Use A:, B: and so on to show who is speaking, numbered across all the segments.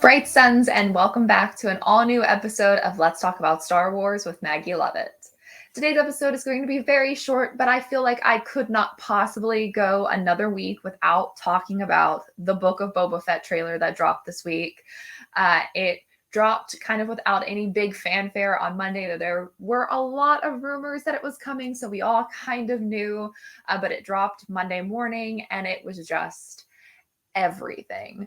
A: Bright suns, and welcome back to an all new episode of Let's Talk About Star Wars with Maggie Lovett. Today's episode is going to be very short, but I feel like I could not possibly go another week without talking about the Book of Boba Fett trailer that dropped this week. It dropped kind of without any big fanfare on Monday. There were a lot of rumors that it was coming, so we all kind of knew, but it dropped Monday morning and it was just everything.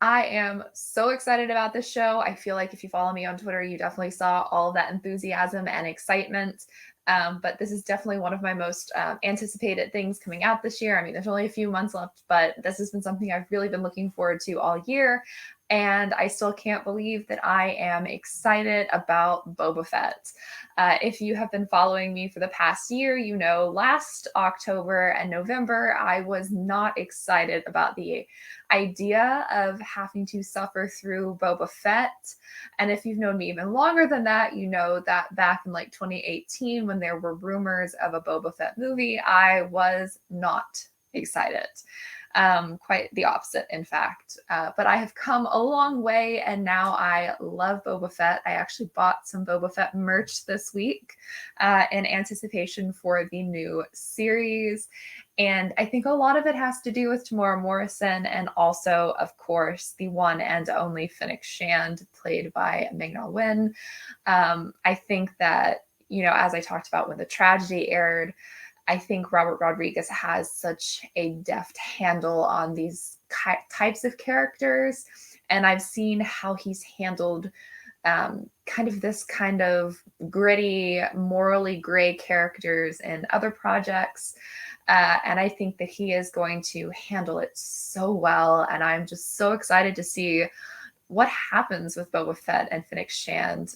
A: I am so excited about this show. I feel like if you follow me on Twitter, you definitely saw all of that enthusiasm and excitement. But this is definitely one of my most anticipated things coming out this year. I mean, there's only a few months left, but this has been something I've really been looking forward to all year. And I still can't believe that I am excited about Boba Fett. If you have been following me for the past year, you know last October and November, I was not excited about the idea of having to suffer through Boba Fett. And if you've known me even longer than that, you know that back in like 2018, when there were rumors of a Boba Fett movie, I was not excited. Quite the opposite, in fact. But I have come a long way, and now I love Boba Fett. I actually bought some Boba Fett merch this week in anticipation for the new series. And I think a lot of it has to do with Tamora Morrison and also, of course, the one and only Fennec Shand, played by Ming-Na Wen. I think that, as I talked about when the tragedy aired, I think Robert Rodriguez has such a deft handle on these types of characters. And I've seen how he's handled this kind of gritty, morally gray characters in other projects. And I think that he is going to handle it so well. And I'm just so excited to see what happens with Boba Fett and Fennec Shand.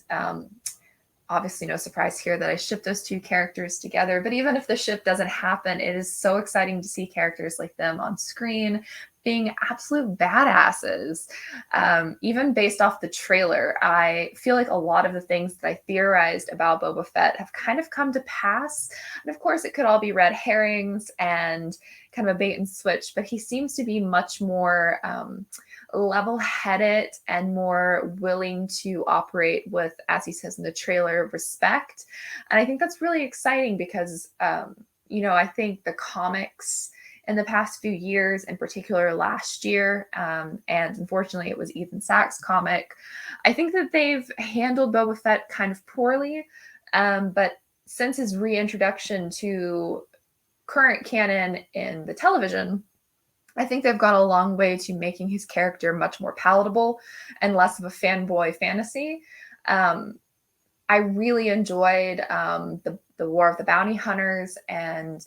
A: Obviously, no surprise here that I ship those two characters together. But even if the ship doesn't happen, it is so exciting to see characters like them on screen being absolute badasses. Even based off the trailer, I feel like a lot of the things that I theorized about Boba Fett have kind of come to pass. And of course, it could all be red herrings and kind of a bait and switch, but he seems to be much more level-headed and more willing to operate with, as he says in the trailer, respect. And I think that's really exciting because, I think the comics in the past few years, in particular last year, and unfortunately it was Ethan Sachs' comic, I think that they've handled Boba Fett kind of poorly. But since his reintroduction to current canon in the television, I think they've gone a long way to making his character much more palatable and less of a fanboy fantasy. I really enjoyed the War of the Bounty Hunters, and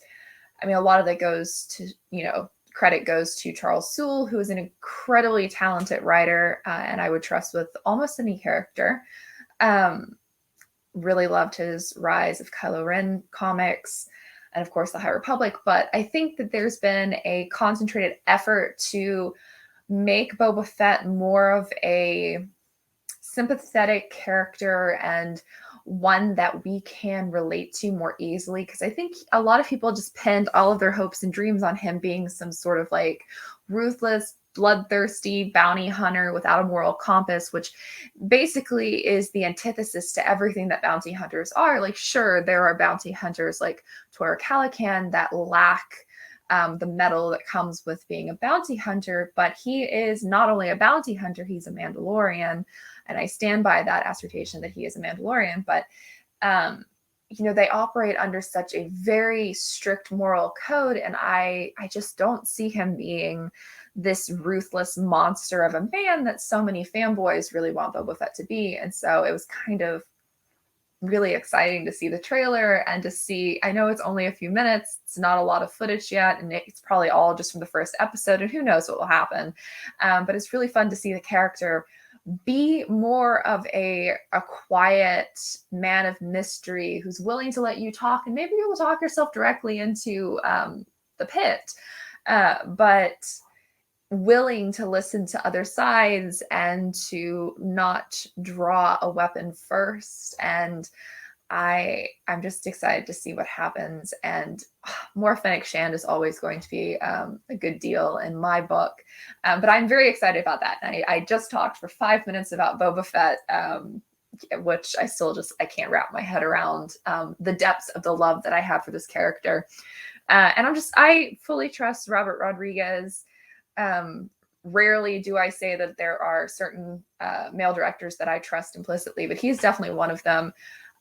A: I mean, a lot of that goes to, credit goes to Charles Soule, who is an incredibly talented writer, and I would trust with almost any character. Really loved his Rise of Kylo Ren comics, and of course the High Republic. But I think that there's been a concentrated effort to make Boba Fett more of a sympathetic character and one that we can relate to more easily. Because I think a lot of people just pinned all of their hopes and dreams on him being some sort of like ruthless, bloodthirsty bounty hunter without a moral compass, which basically is the antithesis to everything that bounty hunters are. Like, sure, there are bounty hunters like Tora Calican that lack the metal that comes with being a bounty hunter, but he is not only a bounty hunter, he's a Mandalorian. And I stand by that assertion that he is a Mandalorian, but they operate under such a very strict moral code, and I just don't see him being this ruthless monster of a man that so many fanboys really want Boba Fett to be. And so it was kind of really exciting to see the trailer and to see, I know it's only a few minutes, it's not a lot of footage yet, and it's probably all just from the first episode, and who knows what will happen. But it's really fun to see the character be more of a quiet man of mystery who's willing to let you talk, and maybe you'll talk yourself directly into the pit, but willing to listen to other sides and to not draw a weapon first. And I'm just excited to see what happens. And more Fennec Shand is always going to be a good deal in my book. But I'm very excited about that. And I just talked for 5 minutes about Boba Fett, which I can't wrap my head around the depths of the love that I have for this character. And I fully trust Robert Rodriguez. Rarely do I say that there are certain male directors that I trust implicitly, but he's definitely one of them.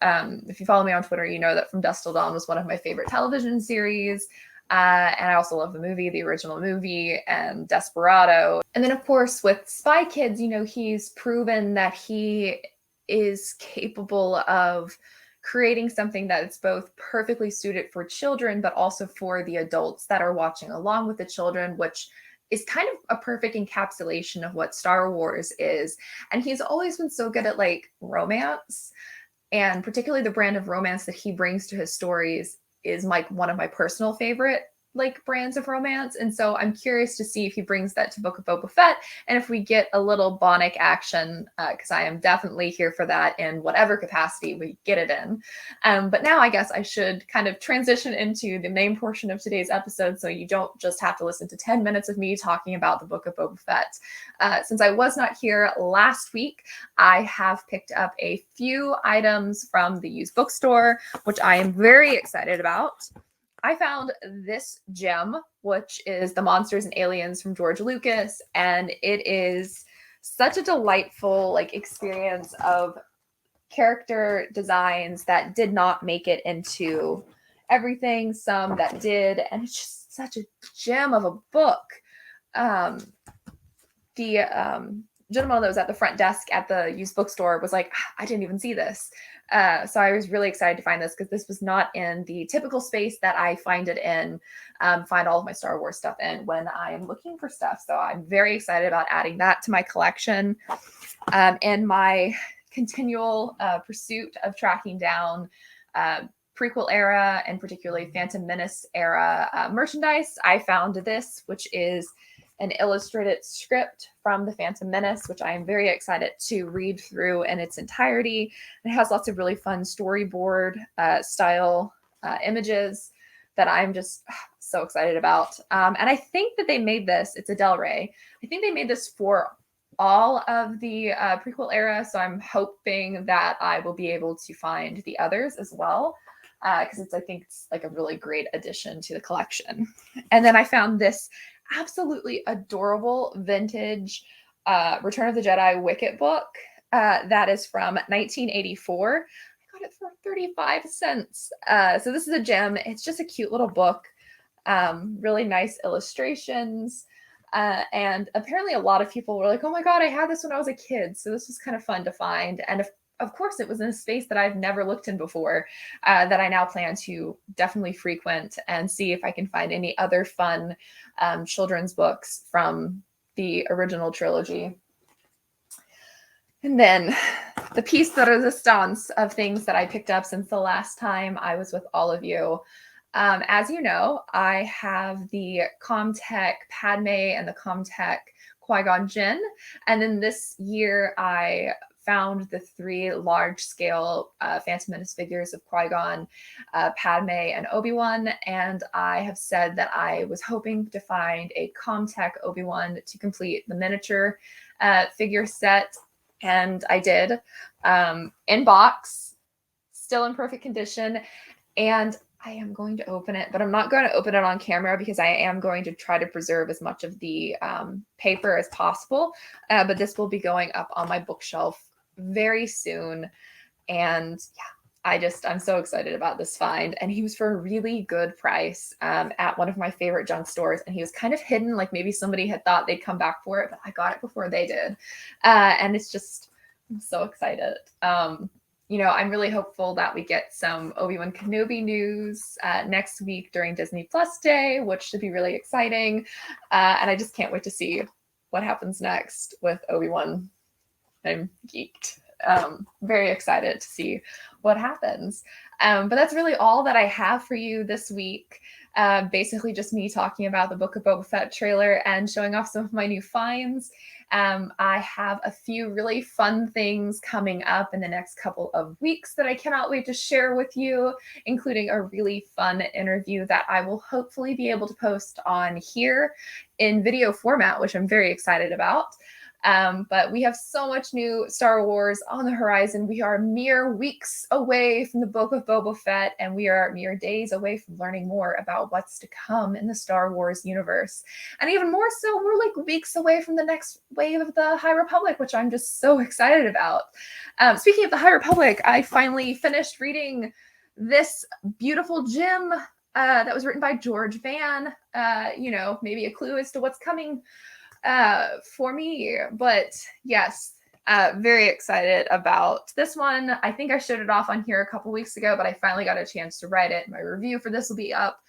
A: If you follow me on Twitter, you know that From Dusk Till Dawn was one of my favorite television series. And I also love the movie, the original movie, and Desperado. And then, of course, with Spy Kids, he's proven that he is capable of creating something that is both perfectly suited for children, but also for the adults that are watching along with the children, which is kind of a perfect encapsulation of what Star Wars is. And he's always been so good at romance, and particularly the brand of romance that he brings to his stories is one of my personal favorite brands of romance. And so I'm curious to see if he brings that to Book of Boba Fett, and if we get a little Bonnick action, because I am definitely here for that in whatever capacity we get it in. But now I guess I should kind of transition into the main portion of today's episode, so you don't just have to listen to 10 minutes of me talking about the Book of Boba Fett. Since I was not here last week, I have picked up a few items from the used bookstore, which I am very excited about. I found this gem, which is The Monsters and Aliens from George Lucas, and it is such a delightful experience of character designs that did not make it into everything, some that did, and it's just such a gem of a book. The gentleman that was at the front desk at the used bookstore was like, I didn't even see this. So I was really excited to find this, because this was not in the typical space that I find it in, find all of my Star Wars stuff in when I am looking for stuff. So I'm very excited about adding that to my collection. In my continual pursuit of tracking down prequel era, and particularly Phantom Menace era merchandise, I found this, which is an illustrated script from The Phantom Menace, which I am very excited to read through in its entirety. It has lots of really fun storyboard style images that I'm just so excited about. And I think that they made this, it's a Del Rey, I think they made this for all of the prequel era, so I'm hoping that I will be able to find the others as well, because I think it's a really great addition to the collection. And then I found this absolutely adorable vintage Return of the Jedi Wicket book that is from 1984. I got it for 35 cents. So this is a gem. It's just a cute little book, really nice illustrations. And apparently a lot of people were like, oh my God, I had this when I was a kid. So this was kind of fun to find. And of course, it was in a space that I've never looked in before, that I now plan to definitely frequent and see if I can find any other fun children's books from the original trilogy. And then the piece de resistance of things that I picked up since the last time I was with all of you. As you know, I have the Comtech Padme and the Comtech Qui-Gon Jinn. And then this year I found the 3 large-scale Phantom Menace figures of Qui-Gon, Padme, and Obi-Wan. And I have said that I was hoping to find a Comtech Obi-Wan to complete the miniature figure set. And I did, in box, still in perfect condition. And I am going to open it, but I'm not going to open it on camera, because I am going to try to preserve as much of the paper as possible. But this will be going up on my bookshelf very soon. And yeah, I'm so excited about this find. And he was for a really good price at one of my favorite junk stores. And he was kind of hidden, maybe somebody had thought they'd come back for it, but I got it before they did. And it's just, I'm so excited. I'm really hopeful that we get some Obi-Wan Kenobi news next week during Disney Plus Day, which should be really exciting. And I just can't wait to see what happens next with Obi-Wan. I'm geeked. Very excited to see what happens. But that's really all that I have for you this week. Basically, just me talking about the Book of Boba Fett trailer and showing off some of my new finds. I have a few really fun things coming up in the next couple of weeks that I cannot wait to share with you, including a really fun interview that I will hopefully be able to post on here in video format, which I'm very excited about. But we have so much new Star Wars on the horizon. We are mere weeks away from the Book of Boba Fett, and we are mere days away from learning more about what's to come in the Star Wars universe. And even more so, we're like weeks away from the next wave of the High Republic, which I'm just so excited about. Speaking of the High Republic, I finally finished reading this beautiful gem that was written by George Van. Maybe a clue as to what's coming for me. But yes, very excited about this one. I think I showed it off on here a couple weeks ago, but I finally got a chance to write it. My review for this will be up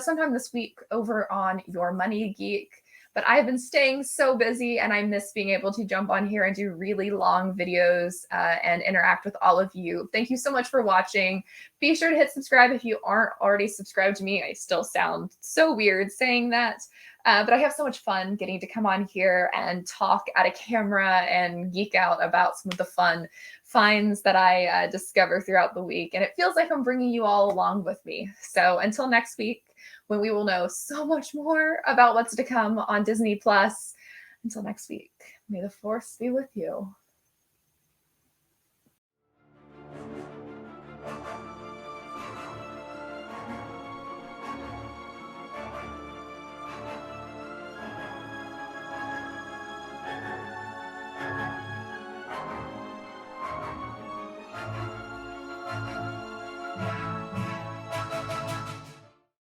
A: sometime this week over on Your Money Geek. But I've been staying so busy and I miss being able to jump on here and do really long videos and interact with all of you. Thank you so much for watching. Be sure to hit subscribe if you aren't already subscribed to me. I still sound so weird saying that. But I have so much fun getting to come on here and talk at a camera and geek out about some of the fun finds that I discover throughout the week. And it feels like I'm bringing you all along with me. So until next week, when we will know so much more about what's to come on Disney Plus. Until next week, may the Force be with you.